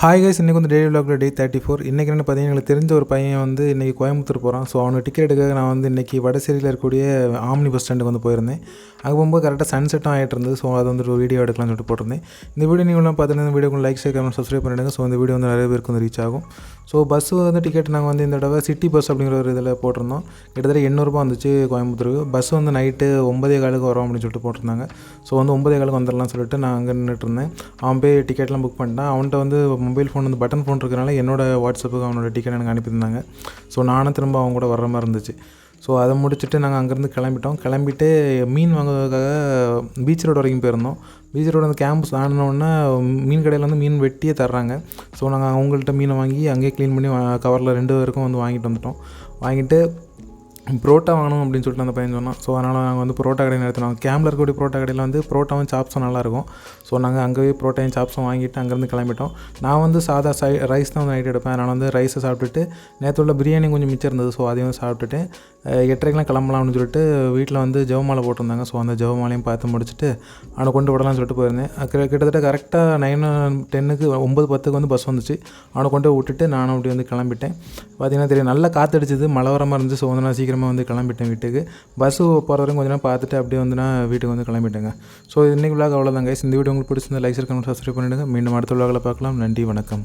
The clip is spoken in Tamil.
ஹாய் கைஸ், இன்றைக்கி வந்து டெய்லி விலாகில் டே 34. இன்றைக்கி என்ன பார்த்தீங்கன்னா, எனக்கு தெரிஞ்ச ஒரு பையன் வந்து இன்றைக்கி கோயம்புத்தூர் போகிறான். ஸோ அவனுக்கு டிக்கெட் எடுக்க நான் வந்து இன்றைக்கி வடசேரியில் இருக்கக்கூடிய ஆம்னி பஸ் ஸ்டாண்டுக்கு வந்து போயிருந்தேன். அங்கே போகும்போது கரெக்டாக சன்செட்டும் ஆகிட்டு இருந்தது. ஸோ அது வந்து ஒரு வீடியோ எடுக்கலாம்னு சொல்லிட்டு போட்டிருந்தேன். இந்த வீடியோ நீங்களும் பார்த்தீங்கன்னா, இந்த வீடியோக்கு லைக் ஷேர் கமெண்ட் சப்ஸ்கிரைப் பண்ணிவிடுங்க. ஸோ இந்த வீடியோ வந்து நிறைய பேருக்கு வந்து ரீச் ஆகும். ஸோ பஸ்ஸு வந்து டிக்கெட் நாங்கள் வந்து இந்த தடவை சிட்டி பஸ் அப்படிங்கிற ஒரு இதில் போட்டிருந்தோம். கிட்டத்தட்ட 800 வந்துச்சு கோயம்புத்தூருக்கு. பஸ் வந்து நைட்டு 9:15 வரோம் அப்படின்னு சொல்லிட்டு போட்டிருந்தாங்க. ஸோ வந்து 9:15 வந்துடலாம்னு சொல்லிட்டு நான் அங்கே நின்றுட்டு இருந்தேன். அவன் போய் டிக்கெட்லாம் புக் பண்ணிட்டான். அவன்கிட்ட வந்து மொபைல் ஃபோன் வந்து பட்டன் ஃபோன் இருக்கிறனால என்னோடய வாட்ஸ்அப்புக்கு அவனோட டிக்கெட் எனக்கு அனுப்பியிருந்தாங்க. ஸோ நானும் திரும்ப அவங்க கூட வர்ற மாதிரி இருந்துச்சு. ஸோ அதை முடிச்சுட்டு நாங்கள் அங்கேருந்து கிளம்பிட்டு மீன் வாங்குறதுக்காக பீச் ரோடு வரைக்கும் போயிருந்தோம். பீச் ரோடு அந்த கேம்பஸ் ஆனோடனே மீன் கடையில் வந்து மீன் வெட்டியே தர்றாங்க. ஸோ நாங்கள் அவங்கள்ட்ட மீனை வாங்கி அங்கேயே க்ளீன் பண்ணி கவரில் 2 பேருக்கும் வந்து வாங்கிட்டு வந்துட்டோம். வாங்கிட்டு புரோட்டா வாங்கணும் அப்படின்னு சொல்லிட்டு அந்த பையன் சொன்னான். ஸோ அதனால் நாங்கள் வந்து புரோட்டா கடையை நிறுத்தினோம். கேம்பில் இருக்கக்கூடிய புரோட்டா கடையில் வந்து புரோட்டாவும் சாப்ஸும் நல்லாயிருக்கும். ஸோ நாங்கள் அங்கேயே புரோட்டாவும் சாப்ஸும் வாங்கிட்டு அங்கேருந்து கிளம்பிட்டோம். நான் வந்து சாதா ரைஸ் தான் வந்து நைட் எடுப்பேன். அதனால் வந்து ரைஸை சாப்பிட்டுட்டு நேற்று உள்ள பிரியாணி கொஞ்சம் மிச்சம் இருந்தது. ஸோ அதையும் சாப்பிட்டுட்டு 8:30 கிளம்பலாம்னு சொல்லிட்டு வீட்டில் வந்து ஜெவமாலை போட்டிருந்தாங்க. ஸோ அந்த ஜெவமாலையும் பார்த்து முடிச்சுட்டு அவனை கொண்டு விடலாம்னு சொல்லிட்டு போயிருந்தேன். கிட்டத்தட்ட கரெக்டாக 9:10 9:10 வந்து பஸ் வந்துச்சு. அவனை கொண்டு விட்டுட்டு நானும் அப்படி வந்து கிளம்பிட்டேன். பார்த்திங்கன்னா தெரியும், நல்லா காற்றடிச்சிது, மழை வர மாதிரி இருந்துச்சு. ஸோ வந்து நான் சீக்கிரமாக வந்து கிளம்பிட்டேன் வீட்டுக்கு. பஸ்ஸு போகிற வரைக்கும் கொஞ்சம் நேரம் பார்த்துட்டு அப்படியே வந்து நான் வீட்டுக்கு வந்து கிளம்பிட்டேங்க. ஸோ இன்றைக்கி விலாக் அவ்வளோதாங்க. இந்த வீடியோ உங்களுக்கு பிடிச்சிருந்தா லைக் ஷேர் கமெண்ட் சப்ஸ்கிரைப் பண்ணிவிடுங்க. மீண்டும் அடுத்த விலாகில் பார்க்கலாம். நன்றி, வணக்கம்.